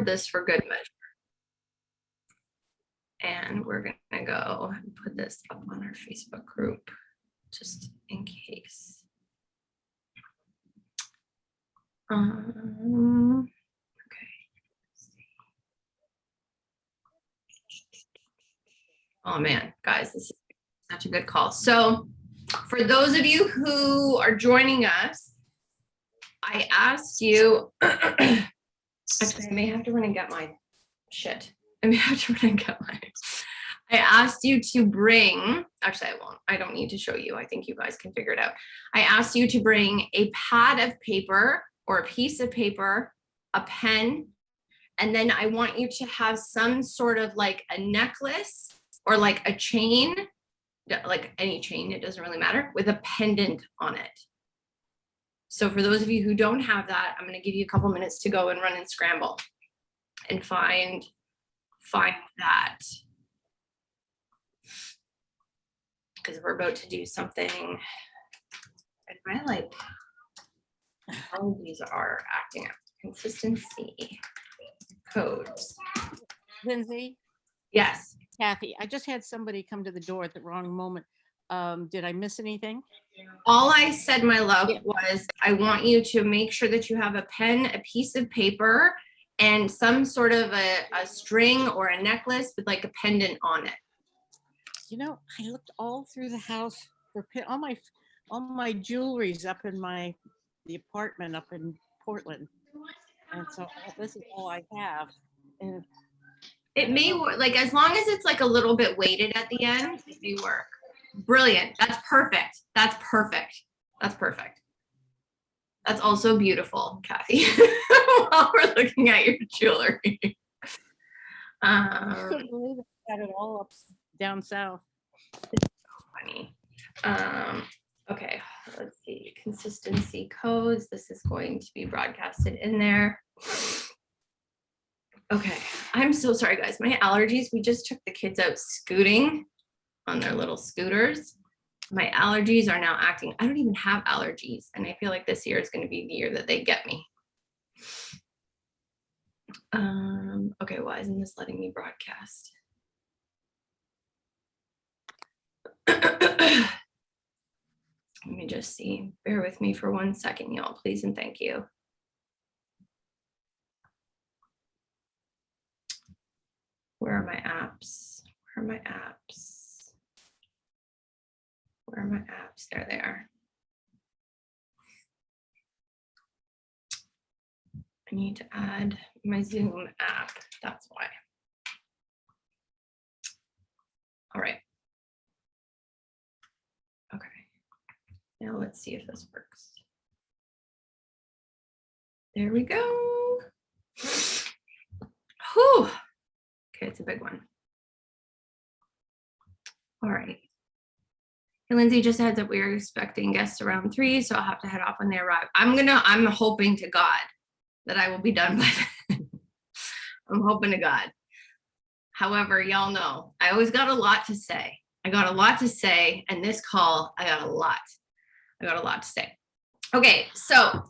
record this for good measure. And we're gonna go and put this up on our Facebook group, just in case. Okay. Oh man, guys, this is such a good call. So for those of you who are joining us, I asked you, actually, I may have to run and get my shit. I may have to run and get my, I asked you to bring, actually I won't, I don't need to show you. I think you guys can figure it out. I asked you to bring a pad of paper or a piece of paper, a pen, and then I want you to have some sort of like a necklace or like a chain, like any chain, it doesn't really matter, with a pendant on it. So for those of you who don't have that, I'm going to give you a couple minutes to go and run and scramble and find that. Because we're about to do something. And I like how these are acting up. Consistency codes. Lindsay, Yes. Kathy, I just had somebody come to the door at the wrong moment. Did I miss anything? All I said, my love, was I want you to make sure that you have a pen, a piece of paper, and some sort of a string or a necklace with like a pendant on it. You know, I looked all through the house for all my jewelry's up in the apartment up in Portland, and so this is all I have. And it may work, like as long as it's like a little bit weighted at the end, it may work. Brilliant. That's perfect. That's perfect. That's perfect. That's also beautiful, Kathy. While we're looking at your jewelry. I couldn't believe I got it all up down south. It's so funny. Okay, let's see. Consistency codes. This is going to be broadcasted in there. Okay, I'm so sorry, guys. My allergies, we just took the kids out scooting on their little scooters. My allergies are now acting. I don't even have allergies. And I feel like this year is going to be the year that they get me. Okay, why isn't this letting me broadcast? Let me just see. Bear with me for 1 second, y'all, please and thank you. Where are my apps? Where are my apps? Where are my apps? There they are. I need to add my Zoom app. That's why. All right. Okay. Now let's see if this works. There we go. Whew. Okay, it's a big one. All right. Hey, Lindsay, just a heads up, we are expecting guests around 3, so I'll have to head off when they arrive. I'm hoping to God that I will be done by then. I'm hoping to God. However, y'all know, I always got a lot to say. I got a lot to say, and this call, I got a lot to say. Okay, so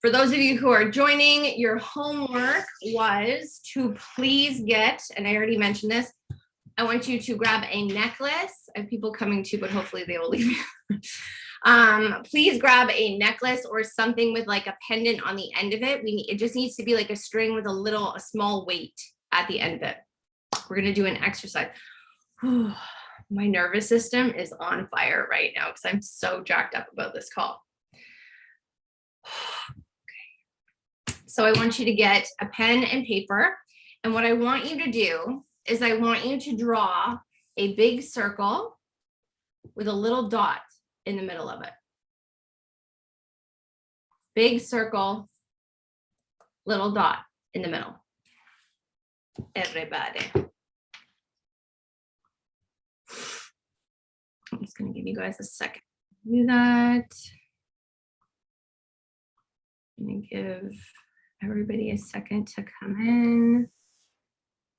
for those of you who are joining, your homework was to please get, and I already mentioned this, I want you to grab a necklace. I have people coming too, but hopefully they will leave me. Please grab a necklace or something with like a pendant on the end of it. It just needs to be like a string with a small weight at the end of it. We're gonna do an exercise. Whew, my nervous system is on fire right now because I'm so jacked up about this call. Okay. So I want you to get a pen and paper. And what I want you to do is I want you to draw a big circle with a little dot in the middle of it. Big circle, little dot in the middle. Everybody. I'm just going to give you guys a second to do that. I'm going to give everybody a second to come in.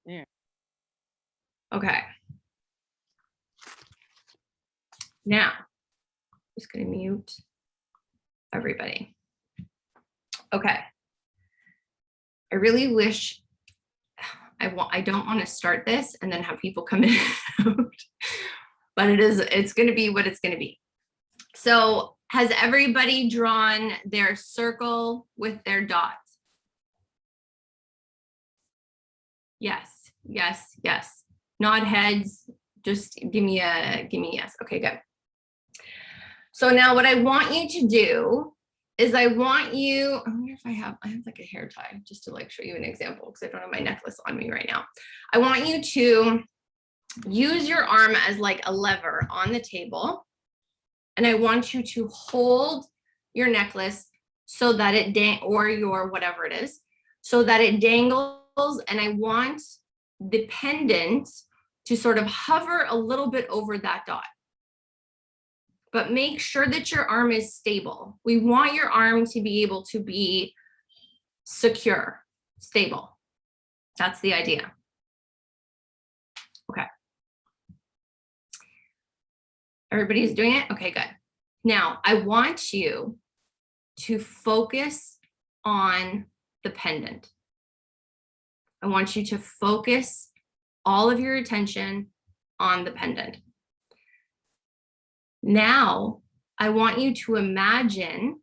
Yeah. Okay. Now, I'm just going to mute everybody. Okay. I really wish I don't want to start this and then have people come in and out, but it's going to be what it's going to be. So has everybody drawn their circle with their dots? Yes, yes, yes. Nod heads, just give me a yes. Okay, good. So now what I want you to do is I wonder if I have like a hair tie just to like show you an example because I don't have my necklace on me right now. I want you to use your arm as like a lever on the table. And I want you to hold your necklace so that it or your whatever it is, so that it dangles. And I want the pendant to sort of hover a little bit over that dot. But make sure that your arm is stable. We want your arm to be able to be secure, stable. That's the idea. Okay. Everybody's doing it? Okay, good. Now, I want you to focus on the pendant. I want you to focus all of your attention on the pendant. Now, I want you to imagine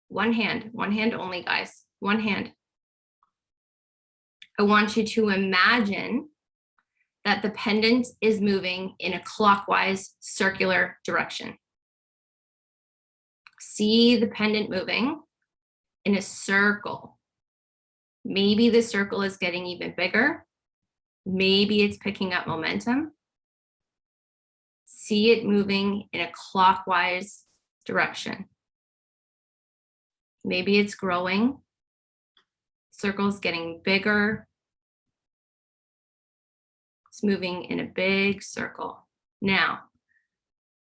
one hand only, guys, one hand. I want you to imagine that the pendant is moving in a clockwise circular direction. See the pendant moving in a circle. Maybe the circle is getting even bigger. Maybe it's picking up momentum. See it moving in a clockwise direction. Maybe it's growing. Circle's getting bigger. It's moving in a big circle. Now,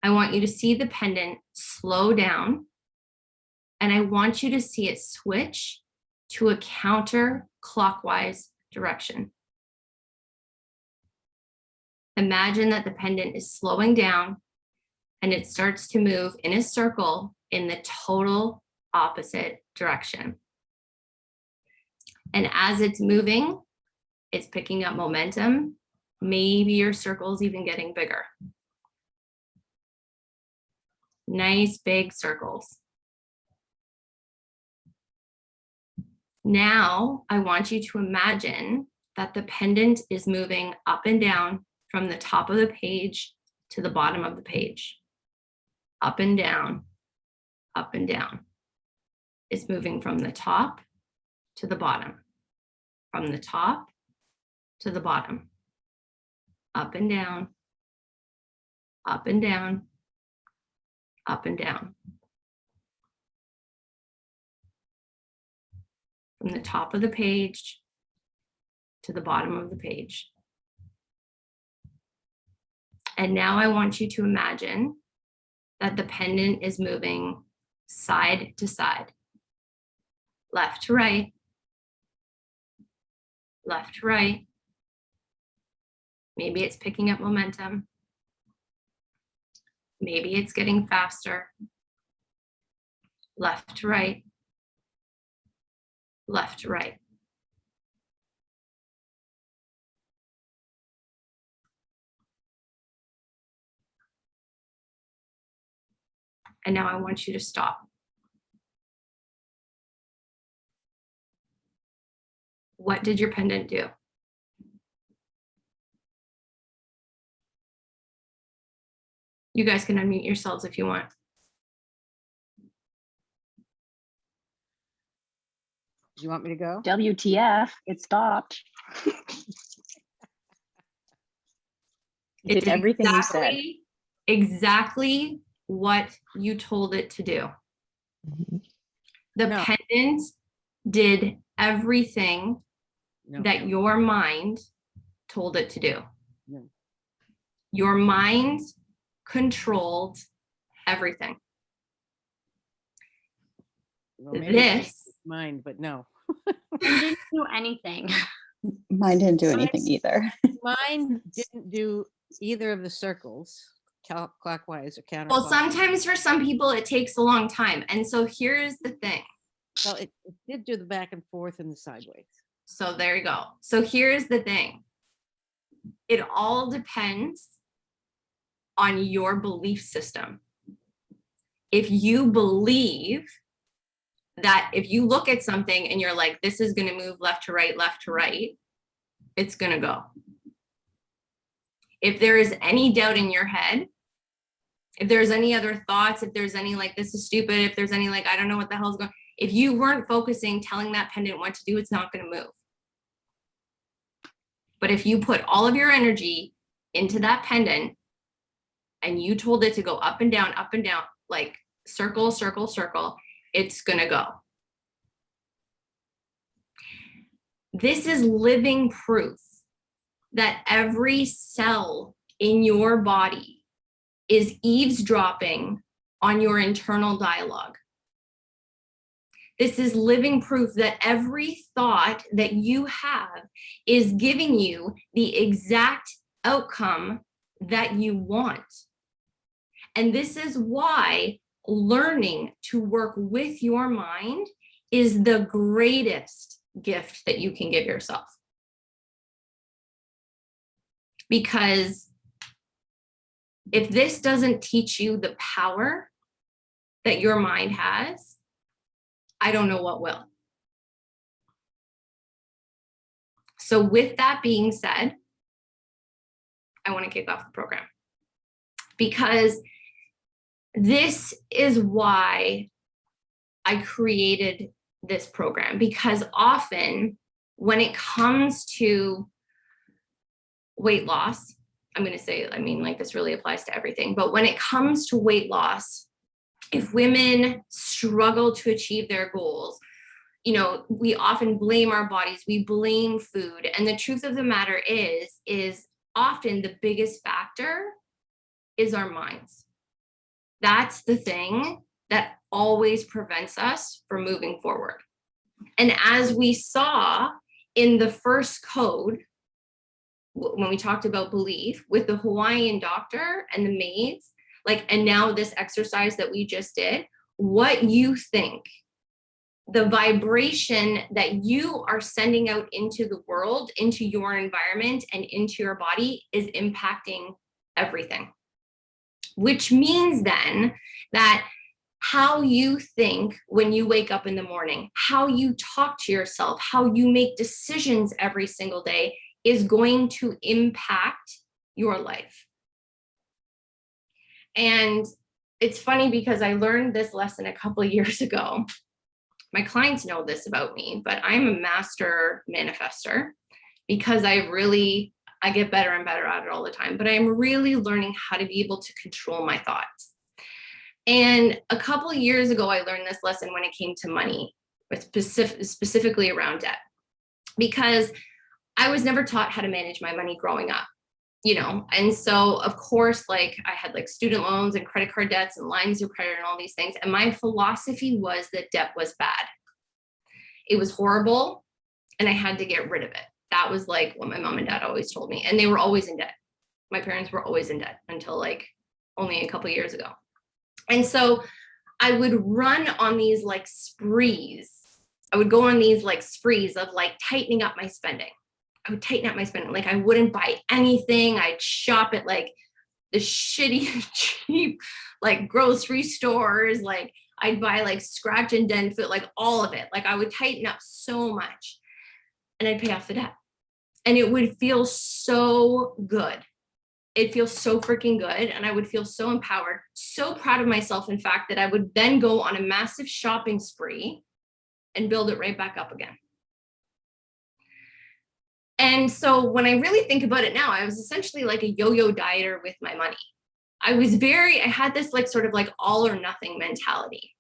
I want you to see the pendant slow down, and I want you to see it switch to a counterclockwise direction. Imagine that the pendant is slowing down and it starts to move in a circle in the total opposite direction. And as it's moving, it's picking up momentum. Maybe your circle's even getting bigger. Nice big circles. Now, I want you to imagine that the pendant is moving up and down from the top of the page to the bottom of the page. Up and down, up and down. It's moving from the top to the bottom, from the top to the bottom. Up and down, up and down, up and down. From the top of the page to the bottom of the page. And now I want you to imagine that the pendant is moving side to side, left to right, left to right. Maybe it's picking up momentum. Maybe it's getting faster. Left to right, left to right. And now I want you to stop. What did your pendant do? You guys can unmute yourselves if you want. Do you want me to go? WTF, it stopped. It did everything you said. Exactly what you told it to do. The pendant did everything that your mind told it to do. No. Your mind controlled everything. Well, maybe This mind, but no. It didn't do anything. Mine didn't do anything either. Mine didn't do either of the circles, clockwise or counterclockwise. well, sometimes for some people it takes a long time. And so here's the thing. So it did do the back and forth and the sideways. So there you go. So here's the thing. It all depends on your belief system. If you believe that if you look at something and you're like, this is going to move left to right, it's going to go. If there is any doubt in your head, if there's any other thoughts, if there's any like, this is stupid, if there's any like, I don't know what the hell's going on, if you weren't focusing, telling that pendant what to do, it's not going to move. But if you put all of your energy into that pendant and you told it to go up and down, like circle, circle, circle, it's going to go. This is living proof that every cell in your body is eavesdropping on your internal dialogue. This is living proof that every thought that you have is giving you the exact outcome that you want. And this is why learning to work with your mind is the greatest gift that you can give yourself. Because if this doesn't teach you the power that your mind has, I don't know what will. So with that being said, I want to kick off the program because this is why I created this program, because often when it comes to weight loss, I'm going to say, I mean, like this really applies to everything, but when it comes to weight loss, if women struggle to achieve their goals, you know, we often blame our bodies, we blame food. And the truth of the matter is often the biggest factor is our minds. That's the thing that always prevents us from moving forward. And as we saw in the first code, when we talked about belief with the Hawaiian doctor and the maids, like, and now this exercise that we just did, what you think, the vibration that you are sending out into the world, into your environment and into your body is impacting everything. Which means then that how you think when you wake up in the morning, how you talk to yourself, how you make decisions every single day is going to impact your life. And it's funny because I learned this lesson a couple of years ago. My clients know this about me, but I'm a master manifester because I get better and better at it all the time, but I'm really learning how to be able to control my thoughts. And a couple of years ago, I learned this lesson when it came to money, specifically around debt, because I was never taught how to manage my money growing up, you know? And so of course, like I had like student loans and credit card debts and lines of credit and all these things. And my philosophy was that debt was bad. It was horrible and I had to get rid of it. That was like what my mom and dad always told me. And they were always in debt. My parents were always in debt until like only a couple of years ago. And so I would run on these like sprees. I would go on these like sprees of like tightening up my spending. I would tighten up my spending. Like I wouldn't buy anything. I'd shop at like the shitty, cheap, like grocery stores. Like I'd buy like scratch and dent food, like all of it. Like I would tighten up so much and I'd pay off the debt. And it would feel so good. It feels so freaking good. And I would feel so empowered, so proud of myself, in fact, that I would then go on a massive shopping spree and build it right back up again. And so when I really think about it now, I was essentially like a yo-yo dieter with my money. I had this like sort of like all or nothing mentality.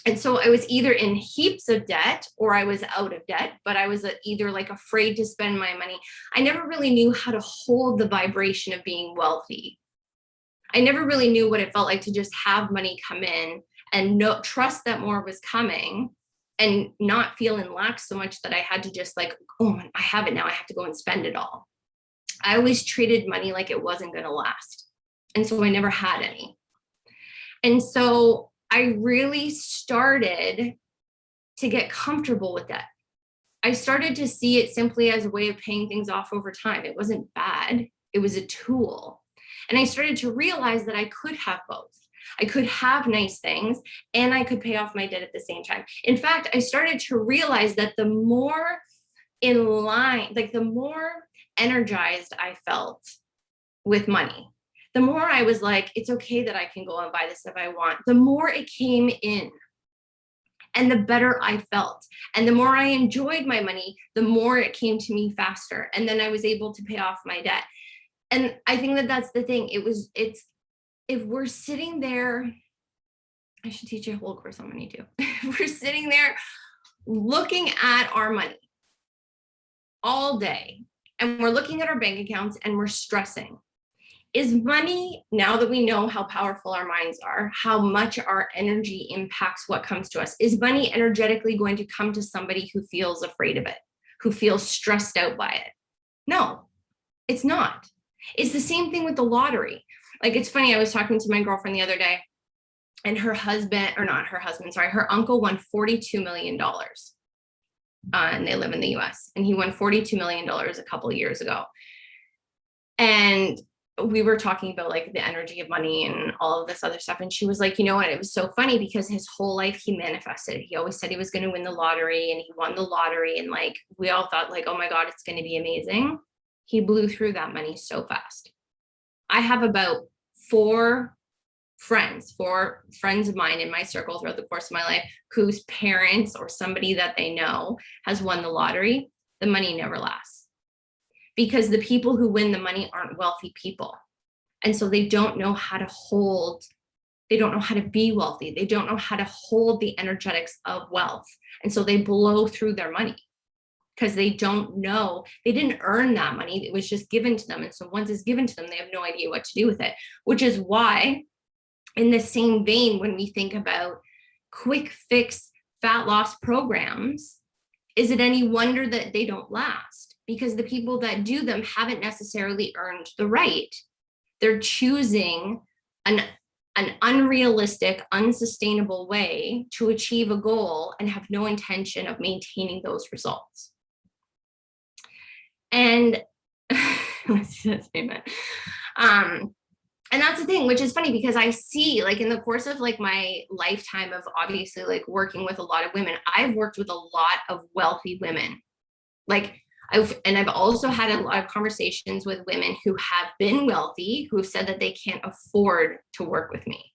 And so I was either in heaps of debt or I was out of debt, but I was either like afraid to spend my money. I never really knew how to hold the vibration of being wealthy. I never really knew what it felt like to just have money come in and trust that more was coming and not feel in lack so much that I had to just like, oh, I have it now. I have to go and spend it all. I always treated money like it wasn't going to last. And so I never had any. And so I really started to get comfortable with that. I started to see it simply as a way of paying things off over time. It wasn't bad, it was a tool. And I started to realize that I could have both. I could have nice things and I could pay off my debt at the same time. In fact, I started to realize that the more in line, like the more energized I felt with money, the more I was like, it's okay that I can go and buy this if I want, the more it came in and the better I felt. And the more I enjoyed my money, the more it came to me faster. And then I was able to pay off my debt. And I think that that's the thing. It's, if we're sitting there, I should teach a whole course on money too. If we're sitting there looking at our money all day and we're looking at our bank accounts and we're stressing, is money, now that we know how powerful our minds are, how much our energy impacts what comes to us, is money energetically going to come to somebody who feels afraid of it, who feels stressed out by it? No, it's not. It's the same thing with the lottery. Like, it's funny, I was talking to my girlfriend the other day, and her husband, or not her husband, sorry, her uncle won $42 million. And they live in the US. And he won $42 million a couple of years ago. And we were talking about like the energy of money and all of this other stuff. And she was like, you know what? It was so funny because his whole life he manifested. He always said he was going to win the lottery, and he won the lottery. And like, we all thought like, oh my God, it's going to be amazing. He blew through that money so fast. I have about four friends of mine in my circle throughout the course of my life whose parents or somebody that they know has won the lottery. The money never lasts, because the people who win the money aren't wealthy people. And so they don't know how to hold, they don't know how to be wealthy. They don't know how to hold the energetics of wealth. And so they blow through their money because they don't know, they didn't earn that money. It was just given to them. And so once it's given to them, they have no idea what to do with it, which is why, in the same vein, when we think about quick fix fat loss programs, is it any wonder that they don't last? Because the people that do them haven't necessarily earned the right. They're choosing an unrealistic, unsustainable way to achieve a goal and have no intention of maintaining those results. And let's see that statement. And that's the thing, which is funny because I see, like, in the course of like my lifetime of obviously like working with a lot of women, I've worked with a lot of wealthy women. Like, I've also had a lot of conversations with women who have been wealthy, who have said that they can't afford to work with me.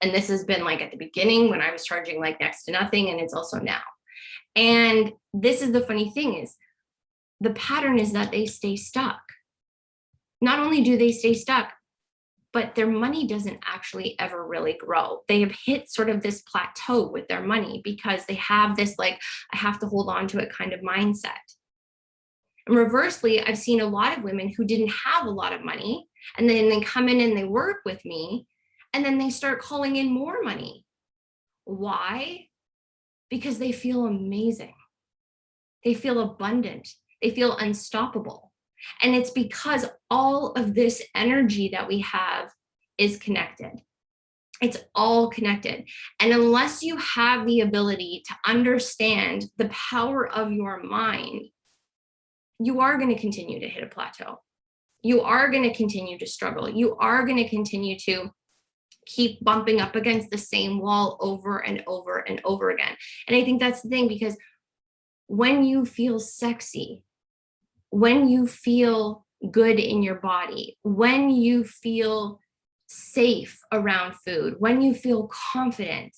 And this has been like at the beginning when I was charging like next to nothing, and it's also now. And this is the funny thing, is the pattern is that they stay stuck. Not only do they stay stuck, but their money doesn't actually ever really grow. They have hit sort of this plateau with their money because they have this like, I have to hold on to it kind of mindset. And reversely, I've seen a lot of women who didn't have a lot of money, and then they come in and they work with me, and then they start calling in more money. Why? Because they feel amazing. They feel abundant. They feel unstoppable. And it's because all of this energy that we have is connected. It's all connected. And unless you have the ability to understand the power of your mind, you are going to continue to hit a plateau. You are going to continue to struggle. You are going to continue to keep bumping up against the same wall over and over and over again. And I think that's the thing, because when you feel sexy, when you feel good in your body, when you feel safe around food, when you feel confident,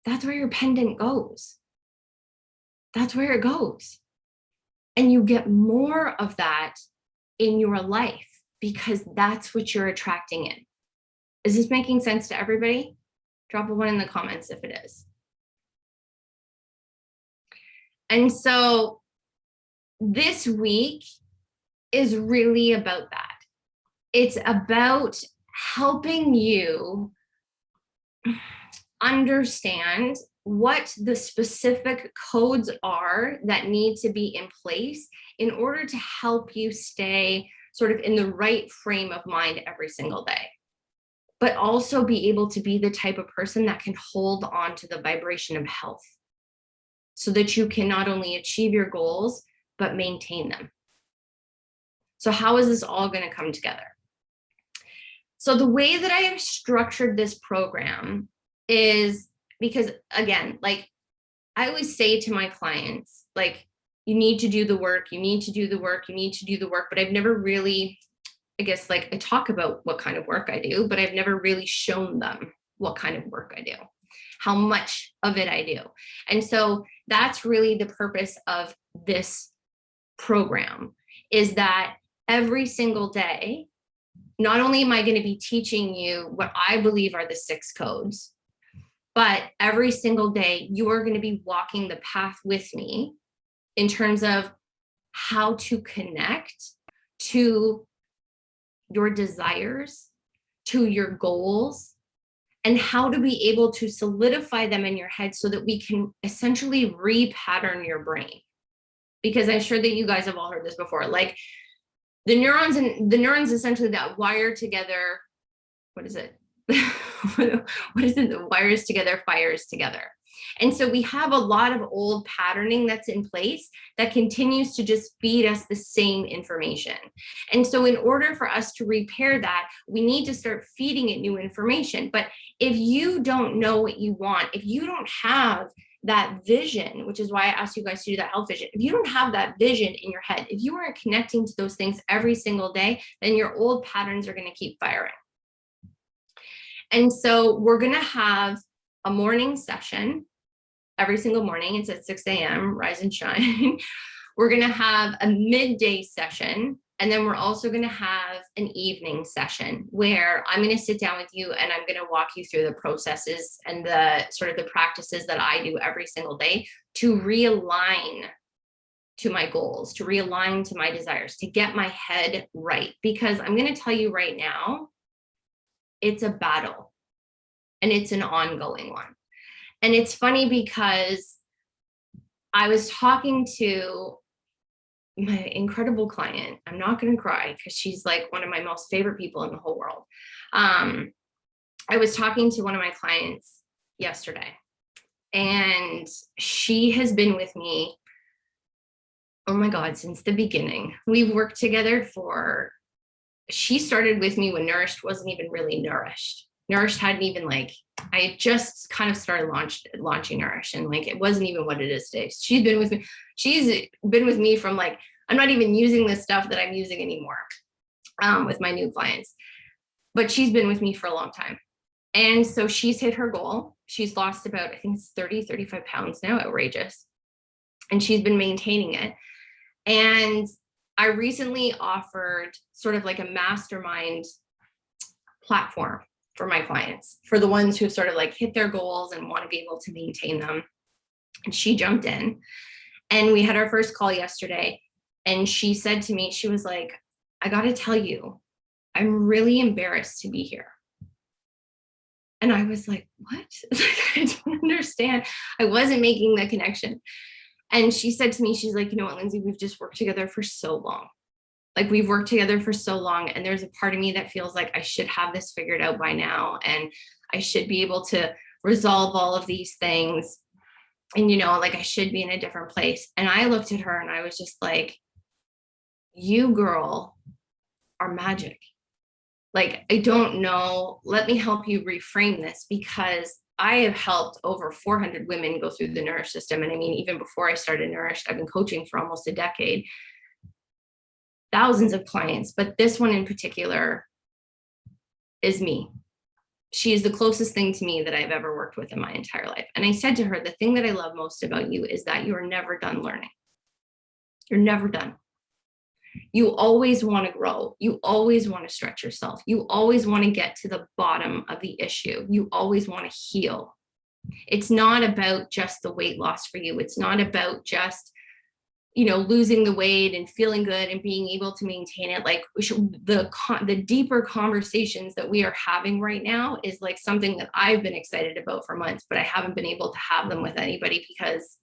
that's where your pendant goes. That's where it goes. And you get more of that in your life because that's what you're attracting in. Is this making sense to everybody? Drop a 1 in the comments if it is. And so this week is really about that. It's about helping you understand what the specific codes are that need to be in place in order to help you stay sort of in the right frame of mind every single day, but also be able to be the type of person that can hold on to the vibration of health, so that you can not only achieve your goals, but maintain them. So how is this all going to come together? So the way that I have structured this program is because, again, like I always say to my clients, like, you need to do the work, you need to do the work, you need to do the work, but I've never really, I guess, like I talk about what kind of work I do, but I've never really shown them what kind of work I do, how much of it I do. And so that's really the purpose of this program, is that every single day, not only am I going to be teaching you what I believe are the 6 codes, but every single day you are going to be walking the path with me in terms of how to connect to your desires, to your goals, and how to be able to solidify them in your head so that we can essentially repattern your brain. Because I'm sure that you guys have all heard this before, like the neurons essentially that wire together, what is it? What is it? The wires together, fires together. And so we have a lot of old patterning that's in place that continues to just feed us the same information. And so in order for us to repair that, we need to start feeding it new information. But if you don't know what you want, if you don't have that vision, which is why I asked you guys to do that health vision, if you don't have that vision in your head, if you aren't connecting to those things every single day, then your old patterns are going to keep firing. And so we're going to have a morning session every single morning. It's at 6 a.m., rise and shine. We're going to have a midday session. And then we're also going to have an evening session where I'm going to sit down with you and I'm going to walk you through the processes and the sort of the practices that I do every single day to realign to my goals, to realign to my desires, to get my head right. Because I'm going to tell you right now, it's a battle and it's an ongoing one. And it's funny because I was talking to my incredible client. I'm not going to cry because she's like one of my most favorite people in the whole world. I was talking to one of my clients yesterday, and she has been with me, oh my God, since the beginning. We've worked together she started with me when Nourished wasn't even really Nourished. Nourished hadn't even I had just kind of started launching Nourish, and it wasn't even what it is today. She's been with me from I'm not even using the stuff that I'm using anymore with my new clients, but she's been with me for a long time. And so she's hit her goal. She's lost about, I think it's 35 pounds now, outrageous. And she's been maintaining it. And I recently offered sort of a mastermind platform for my clients, for the ones who've sort of hit their goals and want to be able to maintain them. And she jumped in, and we had our first call yesterday. And she said to me, she was like, I got to tell you, I'm really embarrassed to be here. And I was like, what? I don't understand. I wasn't making the connection. And she said to me, she's like, you know what, Lindsay, we've just worked together for so long. We've worked together for so long, and there's a part of me that feels like I should have this figured out by now, and I should be able to resolve all of these things. And, I should be in a different place. And I looked at her and I was just like, you girl are magic. I don't know. Let me help you reframe this, because I have helped over 400 women go through the Nourish system. And I mean, even before I started Nourish, I've been coaching for almost a decade. Thousands of clients, but this one in particular is me. She is the closest thing to me that I've ever worked with in my entire life. And I said to her, the thing that I love most about you is that you are never done learning. You're never done. You always want to grow. You always want to stretch yourself. You always want to get to the bottom of the issue. You always want to heal. It's not about just the weight loss for you. It's not about just losing the weight and feeling good and being able to maintain it. The deeper conversations that we are having right now is something that I've been excited about for months, but I haven't been able to have them with anybody because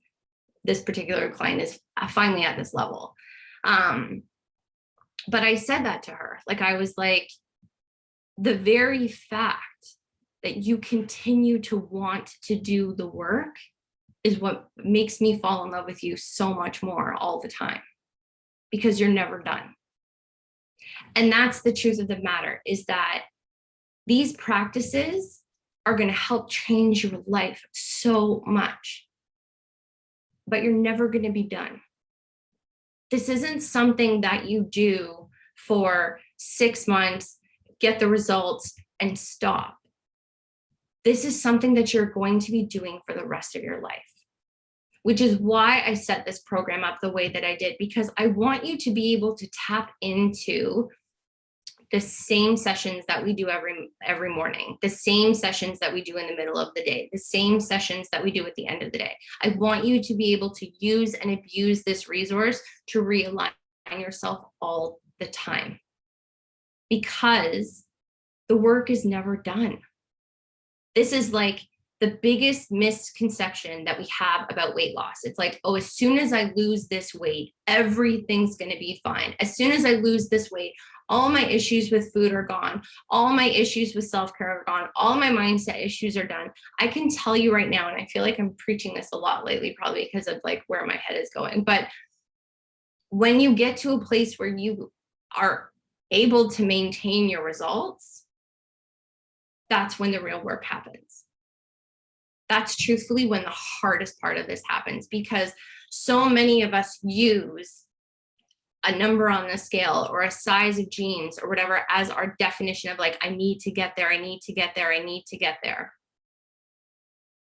this particular client is finally at this level. But I said that to her. I was like, the very fact that you continue to want to do the work is what makes me fall in love with you so much more all the time, because you're never done. And that's the truth of the matter, is that these practices are going to help change your life so much, but you're never going to be done. This isn't something that you do for 6 months, get the results, and stop. This is something that you're going to be doing for the rest of your life, which is why I set this program up the way that I did, because I want you to be able to tap into the same sessions that we do every morning, the same sessions that we do in the middle of the day, the same sessions that we do at the end of the day. I want you to be able to use and abuse this resource to realign yourself all the time, because the work is never done. This is like the biggest misconception that we have about weight loss. It's like, oh, as soon as I lose this weight, everything's going to be fine. As soon as I lose this weight, all my issues with food are gone. All my issues with self-care are gone. All my mindset issues are done. I can tell you right now, and I feel like I'm preaching this a lot lately, probably because of like where my head is going. But when you get to a place where you are able to maintain your results, that's when the real work happens. That's truthfully when the hardest part of this happens, because so many of us use a number on the scale or a size of jeans or whatever as our definition of like, I need to get there, I need to get there, I need to get there.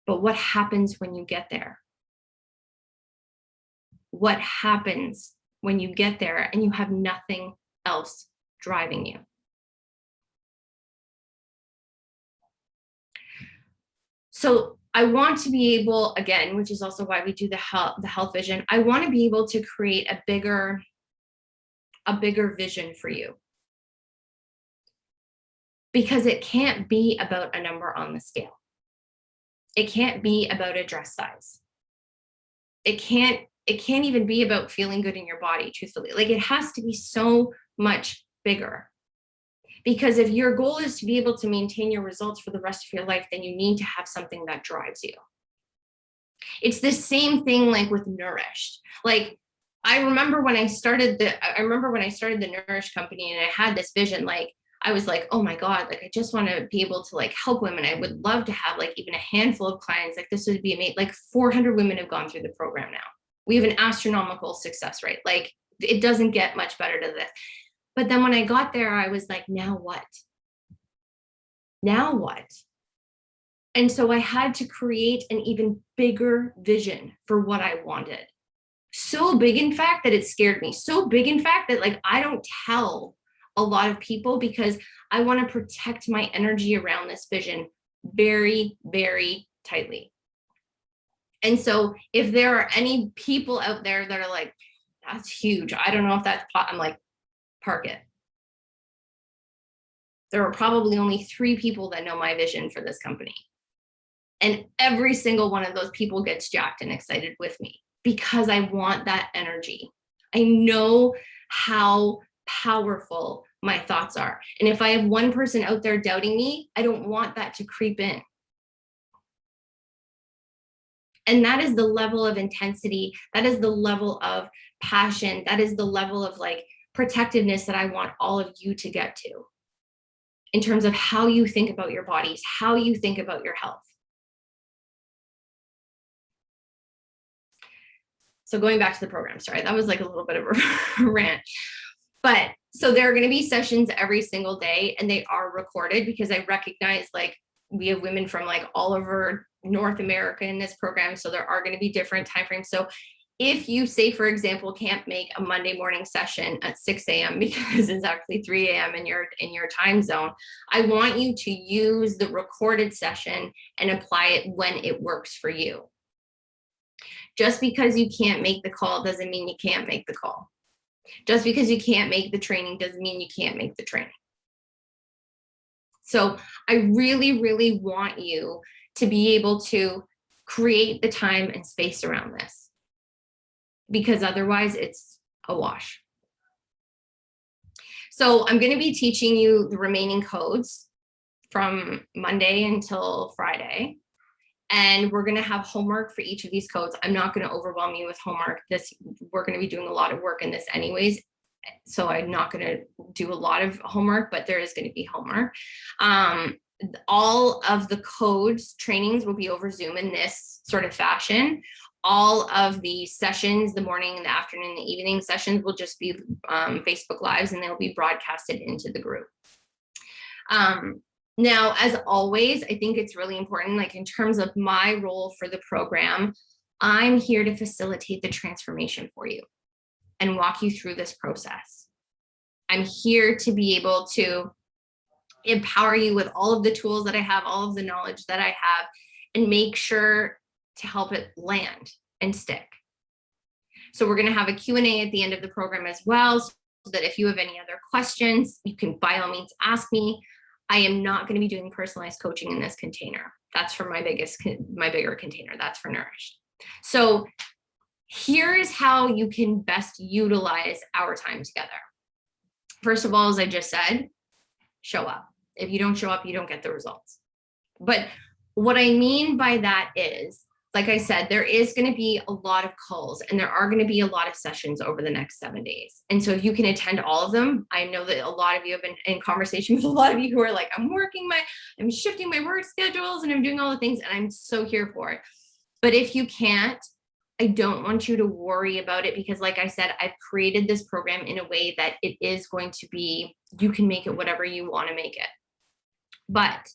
But what happens when you get there? What happens when you get there and you have nothing else driving you? So I want to be able, again, which is also why we do the health vision, I want to be able to create a bigger vision for you. Because it can't be about a number on the scale. It can't be about a dress size. It can't even be about feeling good in your body, truthfully. Like, it has to be so much bigger. Because if your goal is to be able to maintain your results for the rest of your life, then you need to have something that drives you. It's the same thing like with Nourished. Like, I remember when I started the Nourish company and I had this vision, like, I was like, oh my God, like, I just want to be able to like help women. I would love to have like even a handful of clients. Like, this would be amazing. Like 400 women have gone through the program now. We have an astronomical success rate. Like, it doesn't get much better than this. But then when I got there, I was like, now what? Now what? And so I had to create an even bigger vision for what I wanted. So big, in fact, that it scared me. So big, in fact, that like I don't tell a lot of people, because I want to protect my energy around this vision very, very tightly. And so if there are any people out there that are like, that's huge, I don't know if that's, I'm like, park it. There are probably only 3 people that know my vision for this company. And every single one of those people gets jacked and excited with me, because I want that energy. I know how powerful my thoughts are. And if I have one person out there doubting me, I don't want that to creep in. And that is the level of intensity. That is the level of passion. That is the level of like protectiveness that I want all of you to get to, in terms of how you think about your bodies, how you think about your health. So going back to the program, sorry, that was like a little bit of a rant. But so there are going to be sessions every single day, and they are recorded, because I recognize like we have women from like all over North America in this program. So there are going to be different timeframes. So if you say, for example, can't make a Monday morning session at 6 a.m. because it's actually 3 a.m. in your time zone, I want you to use the recorded session and apply it when it works for you. Just because you can't make the call doesn't mean you can't make the call. Just because you can't make the training doesn't mean you can't make the training. So I really, really want you to be able to create the time and space around this, because otherwise it's a wash. So I'm going to be teaching you the remaining codes from Monday until Friday. And we're going to have homework for each of these codes. I'm not going to overwhelm you with homework. We're going to be doing a lot of work in this anyways. So I'm not going to do a lot of homework, but there is going to be homework. All of the codes trainings will be over Zoom in this sort of fashion. All of the sessions, the morning, the afternoon, the evening sessions will just be Facebook Lives, and they'll be broadcasted into the group. Now, as always, I think it's really important, like in terms of my role for the program, I'm here to facilitate the transformation for you and walk you through this process. I'm here to be able to empower you with all of the tools that I have, all of the knowledge that I have, and make sure to help it land and stick. So we're going to have a Q&A at the end of the program as well, so that if you have any other questions, you can by all means ask me. I am not going to be doing personalized coaching in this container. That's for my bigger container. That's for Nourish. So here's how you can best utilize our time together. First of all, as I just said, show up. If you don't show up, you don't get the results. But what I mean by that is, like I said, there is going to be a lot of calls, and there are going to be a lot of sessions over the next 7 days. And so if you can attend all of them, I know that a lot of you have been in conversation with a lot of you who are like, I'm shifting my work schedules and I'm doing all the things, and I'm so here for it. But if you can't, I don't want you to worry about it, because like I said, I've created this program in a way that it is going to be, you can make it whatever you want to make it. But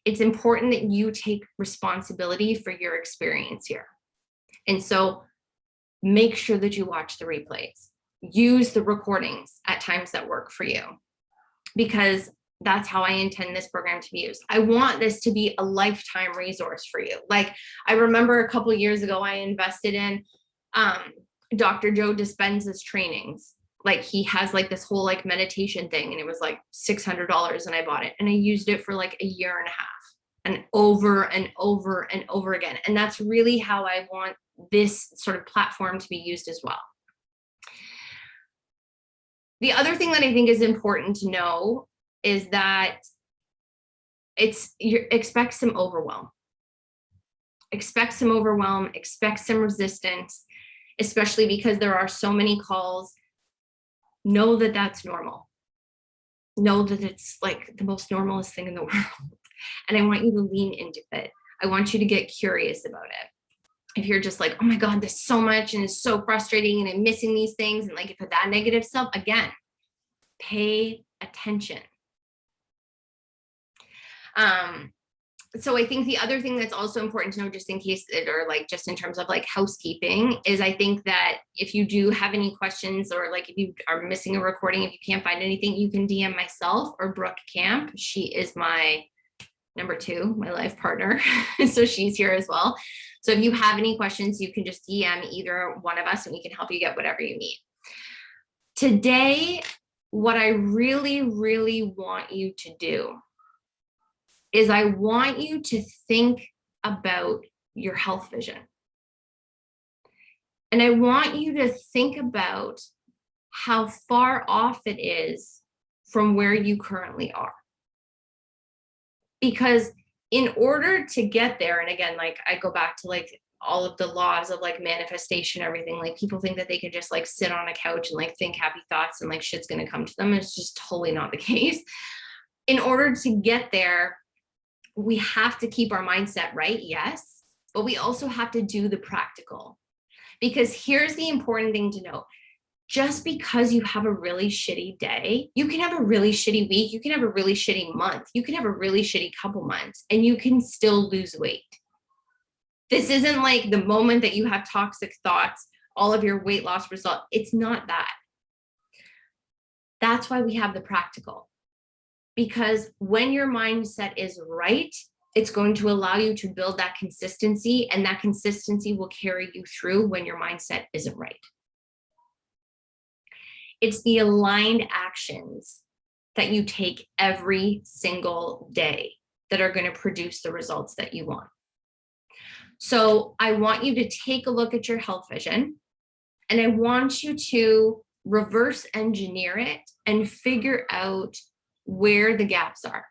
it's important that you take responsibility for your experience here. And so make sure that you watch the replays, use the recordings at times that work for you, because that's how I intend this program to be used. I want this to be a lifetime resource for you. Like, I remember a couple of years ago, I invested in Dr. Joe Dispenza's trainings. Like, he has like this whole like meditation thing, and it was like $600, and I bought it, and I used it for like a year and a half, and over and over and over again. And that's really how I want this sort of platform to be used as well. The other thing that I think is important to know is that expect some overwhelm. Expect some overwhelm, expect some resistance, especially because there are so many calls. Know that that's normal. Know that it's like the most normalest thing in the world. And I want you to lean into it. I want you to get curious about it. If you're just like, oh my God, there's so much and it's so frustrating and I'm missing these things, and like if that negative stuff, again, pay attention. So I think the other thing that's also important to know, just in case or like just in terms of like housekeeping, is I think that if you do have any questions, or like if you are missing a recording, if you can't find anything, you can DM myself or Brooke Camp. She is my number 2, my life partner. So she's here as well. So if you have any questions, you can just DM either one of us and we can help you get whatever you need. Today, what I really, really want you to do is I want you to think about your health vision. And I want you to think about how far off it is from where you currently are. Because in order to get there, and again, like I go back to like all of the laws of like manifestation, everything, like people think that they can just like sit on a couch and like think happy thoughts and like shit's gonna come to them. It's just totally not the case. In order to get there, we have to keep our mindset right, yes, but we also have to do the practical. Because here's the important thing to know. Just because you have a really shitty day, you can have a really shitty week, you can have a really shitty month, you can have a really shitty couple months, and you can still lose weight. This isn't like the moment that you have toxic thoughts, all of your weight loss result. It's not that. That's why we have the practical. Because when your mindset is right, it's going to allow you to build that consistency, and that consistency will carry you through when your mindset isn't right. It's the aligned actions that you take every single day that are going to produce the results that you want. So I want you to take a look at your health vision, and I want you to reverse engineer it and figure out where the gaps are.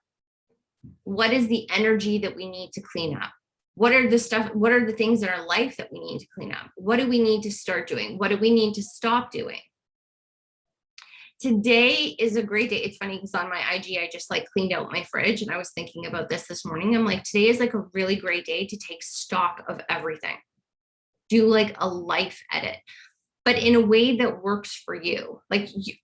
What is the energy that we need to clean up? What are the things in our life that we need to clean up? What do we need to start doing? What do we need to stop doing? Today is a great day. It's funny because on my IG, I just like cleaned out my fridge, and I was thinking about this morning. I'm like, today is like a really great day to take stock of everything. Do like a life edit, but in a way that works for you.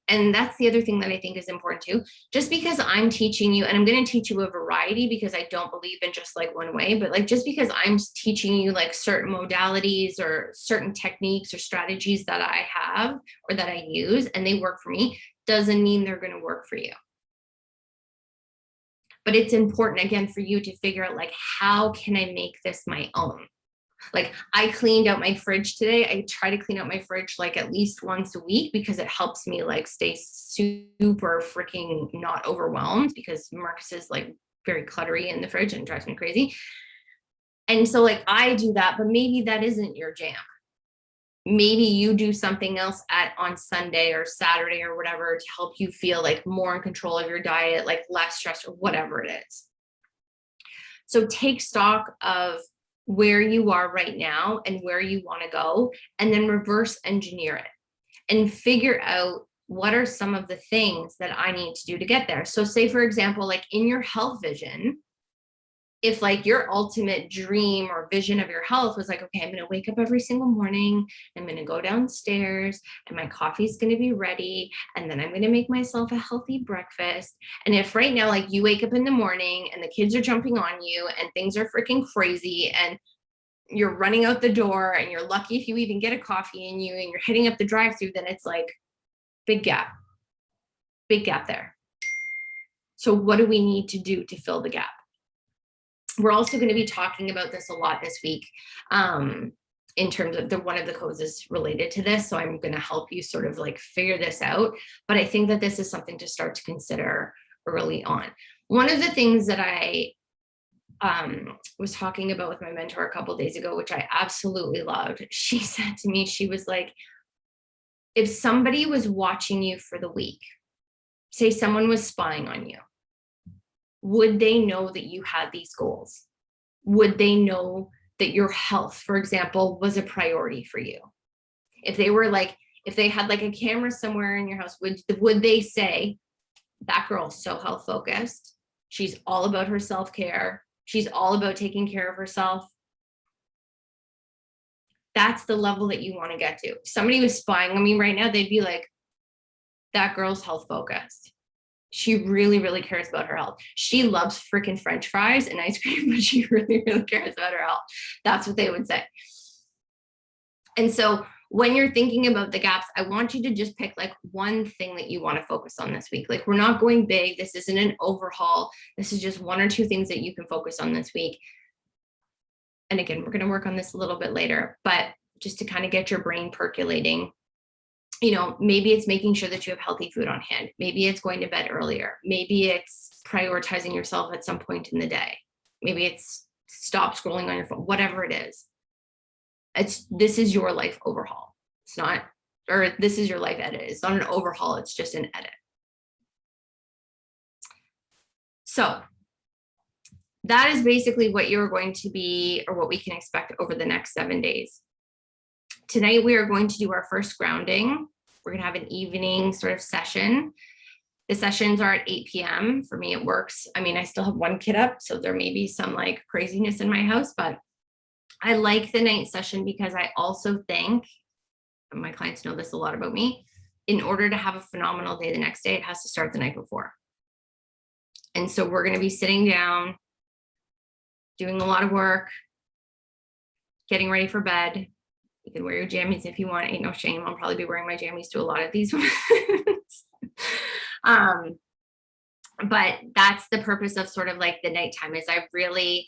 And that's the other thing that I think is important too. Just because I'm teaching you, and I'm going to teach you a variety because I don't believe in just like one way, but like just because I'm teaching you like certain modalities or certain techniques or strategies that I have or that I use and they work for me, doesn't mean they're going to work for you. But it's important, again, for you to figure out like, how can I make this my own? Like, I cleaned out my fridge today. I try to clean out my fridge like at least once a week because it helps me like stay super freaking not overwhelmed, because Marcus is like very cluttery in the fridge and drives me crazy. And so like I do that, but maybe that isn't your jam. Maybe you do something else on Sunday or Saturday or whatever to help you feel like more in control of your diet, like less stress or whatever it is. So take stock of where you are right now and where you want to go, and then reverse engineer it and figure out what are some of the things that I need to do to get there. So say, for example, like in your health vision, if like your ultimate dream or vision of your health was like, okay, I'm going to wake up every single morning, I'm going to go downstairs and my coffee's going to be ready, and then I'm going to make myself a healthy breakfast. And if right now, like you wake up in the morning and the kids are jumping on you and things are freaking crazy and you're running out the door and you're lucky if you even get a coffee in you and you're hitting up the drive-through, then it's like big gap there. So what do we need to do to fill the gap? We're also going to be talking about this a lot this week in terms of one of the codes is related to this. So I'm going to help you sort of like figure this out. But I think that this is something to start to consider early on. One of the things that I was talking about with my mentor a couple of days ago, which I absolutely loved, she said to me, she was like, if somebody was watching you for the week, say someone was spying on you, would they know that you had these goals? Would they know that your health, for example, was a priority for you? If they were like, if they had like a camera somewhere in your house, would they say, that girl's so health focused, she's all about her self-care, she's all about taking care of herself? That's the level that you want to get to. If somebody was spying on me right now, they'd be like, that girl's health focused. She really, really cares about her health. She loves freaking French fries and ice cream, but she really, really cares about her health. That's what they would say. And so when you're thinking about the gaps, I want you to just pick like one thing that you want to focus on this week. Like, we're not going big. This isn't an overhaul. This is just one or two things that you can focus on this week. And again, we're going to work on this a little bit later, but just to kind of get your brain percolating. You know, maybe it's making sure that you have healthy food on hand. Maybe it's going to bed earlier. Maybe it's prioritizing yourself at some point in the day. Maybe it's stop scrolling on your phone, whatever it is. This is your life overhaul. It's not, or this is your life edit. It's not an overhaul. It's just an edit. So that is basically what you're going to be, or what we can expect over the next 7 days. Tonight, we are going to do our first grounding. We're going to have an evening sort of session. The sessions are at 8 p.m. For me, it works. I mean, I still have one kid up, so there may be some like craziness in my house, but I like the night session because I also think, and my clients know this a lot about me, in order to have a phenomenal day the next day, it has to start the night before. And so we're going to be sitting down, doing a lot of work, getting ready for bed. You can wear your jammies if you want, ain't no shame. I'll probably be wearing my jammies to a lot of these ones. But that's the purpose of sort of like the nighttime, is I really,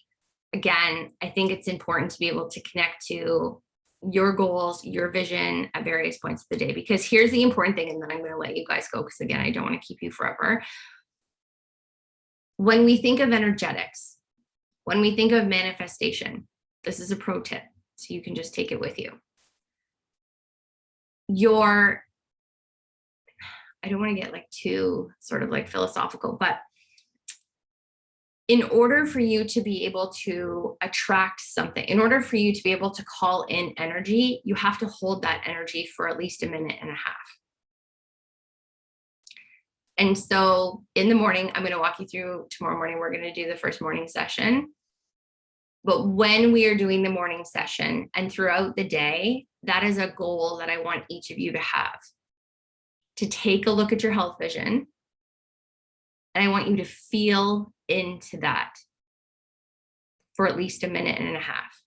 again, I think it's important to be able to connect to your goals, your vision at various points of the day, because here's the important thing, and then I'm going to let you guys go, because again, I don't want to keep you forever. When we think of energetics, when we think of manifestation, this is a pro tip, so you can just take it with you. I don't want to get like too sort of like philosophical, but in order for you to be able to attract something, in order for you to be able to call in energy, you have to hold that energy for at least a minute and a half. And so in the morning, I'm going to walk you through tomorrow morning. We're going to do the first morning session. But when we are doing the morning session and throughout the day, that is a goal that I want each of you to have. To take a look at your health vision. And I want you to feel into that for at least a minute and a half.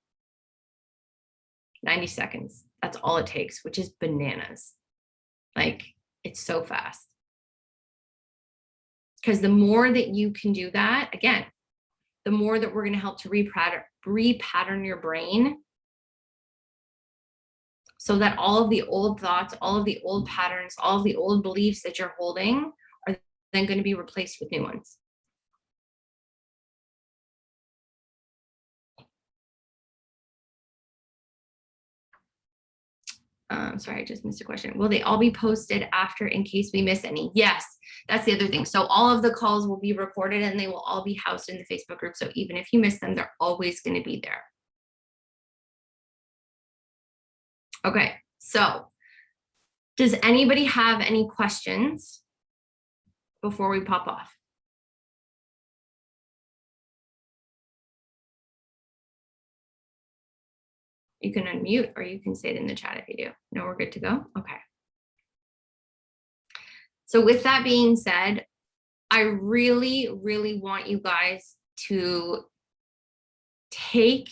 90 seconds. That's all it takes, which is bananas. Like, it's so fast. Because the more that you can do that, again, the more that we're going to help to repattern your brain so that all of the old thoughts, all of the old patterns, all of the old beliefs that you're holding are then going to be replaced with new ones. Sorry, I just missed a question. Will they all be posted after in case we miss any? Yes, that's the other thing. So all of the calls will be recorded and they will all be housed in the Facebook group. So even if you miss them, they're always going to be there. Okay, so does anybody have any questions before we pop off? You can unmute or you can say it in the chat if you do. No, we're good to go? Okay. So with that being said, I really, really want you guys to take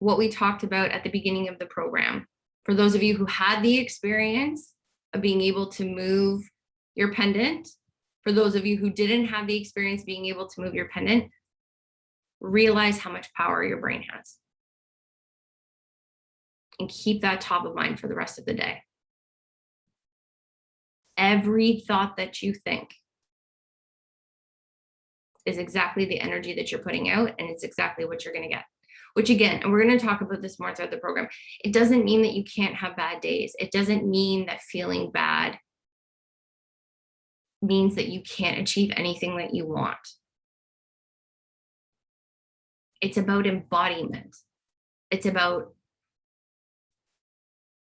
what we talked about at the beginning of the program. For those of you who had the experience of being able to move your pendant, for those of you who didn't have the experience being able to move your pendant, realize how much power your brain has. And keep that top of mind for the rest of the day. Every thought that you think is exactly the energy that you're putting out, and it's exactly what you're going to get. Which again, and we're going to talk about this more throughout the program, it doesn't mean that you can't have bad days. It doesn't mean that feeling bad means that you can't achieve anything that you want. It's about embodiment. It's about,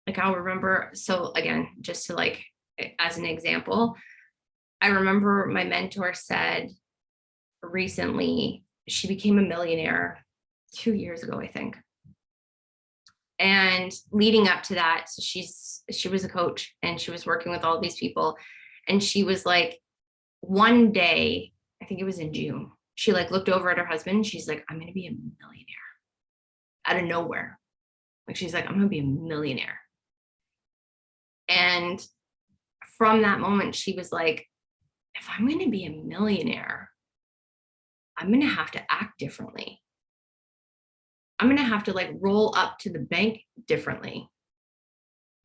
like, I'll remember, so again, just to like, as an example, I remember my mentor said recently, she became a millionaire 2 years ago, I think. And leading up to that, so she was a coach and she was working with all these people. And she was like, one day, I think it was in June, she like looked over at her husband. She's like, I'm going to be a millionaire out of nowhere. Like, she's like, I'm going to be a millionaire. And from that moment, she was like, if I'm going to be a millionaire, I'm going to have to act differently. I'm going to have to like roll up to the bank differently.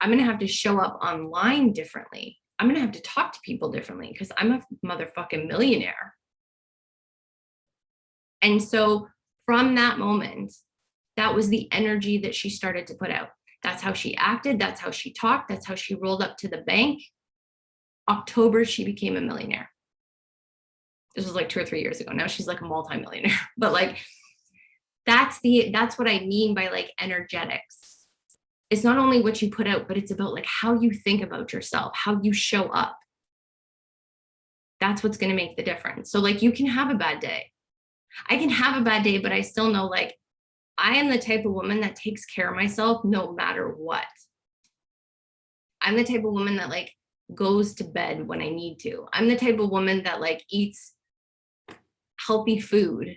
I'm going to have to show up online differently. I'm going to have to talk to people differently because I'm a motherfucking millionaire. And so from that moment, that was the energy that she started to put out. That's how she acted. That's how she talked. That's how she rolled up to the bank. October, she became a millionaire. This was like 2 or 3 years ago. Now she's like a multimillionaire. But like, that's what I mean by like energetics. It's not only what you put out, but it's about like how you think about yourself, how you show up. That's what's going to make the difference. So like, you can have a bad day. I can have a bad day, but I still know like, I am the type of woman that takes care of myself no matter what. I'm the type of woman that like goes to bed when I need to. I'm the type of woman that like eats healthy food.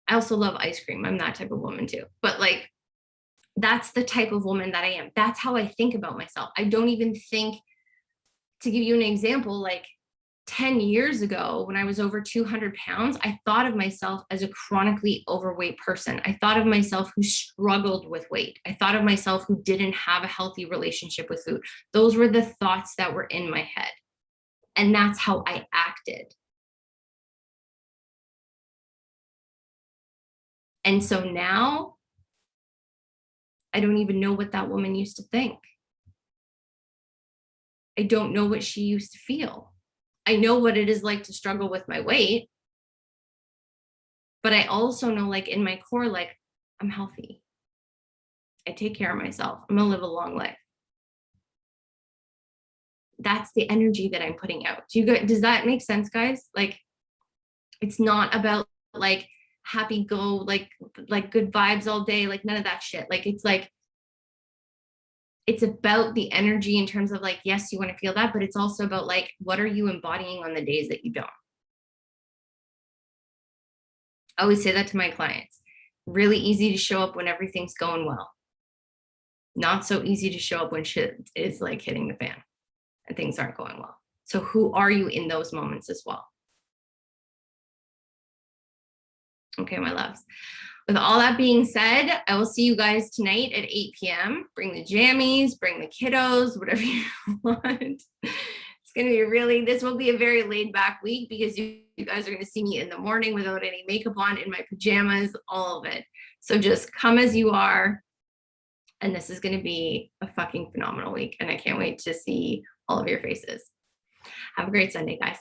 I also love ice cream. I'm that type of woman too. But like, that's the type of woman that I am. That's how I think about myself. I don't even think, to give you an example, like 10 years ago, when I was over 200 pounds, I thought of myself as a chronically overweight person. I thought of myself who struggled with weight. I thought of myself who didn't have a healthy relationship with food. Those were the thoughts that were in my head. And that's how I acted. And so now, I don't even know what that woman used to think. I don't know what she used to feel. I know what it is like to struggle with my weight. But I also know, like, in my core, like, I'm healthy. I take care of myself. I'm gonna live a long life. That's the energy that I'm putting out. Does that make sense, guys? Like, it's not about like happy go, like good vibes all day, like none of that shit. Like, it's like, it's about the energy in terms of like, yes, you want to feel that, but it's also about like, what are you embodying on the days that you don't? I always say that to my clients. Really easy to show up when everything's going well. Not so easy to show up when shit is like hitting the fan and things aren't going well. So who are you in those moments as well? Okay, my loves. With all that being said, I will see you guys tonight at 8 p.m. Bring the jammies, bring the kiddos, whatever you want. It's going to be this will be a very laid back week because you guys are going to see me in the morning without any makeup on, in my pajamas, all of it. So just come as you are. And this is going to be a fucking phenomenal week. And I can't wait to see all of your faces. Have a great Sunday, guys.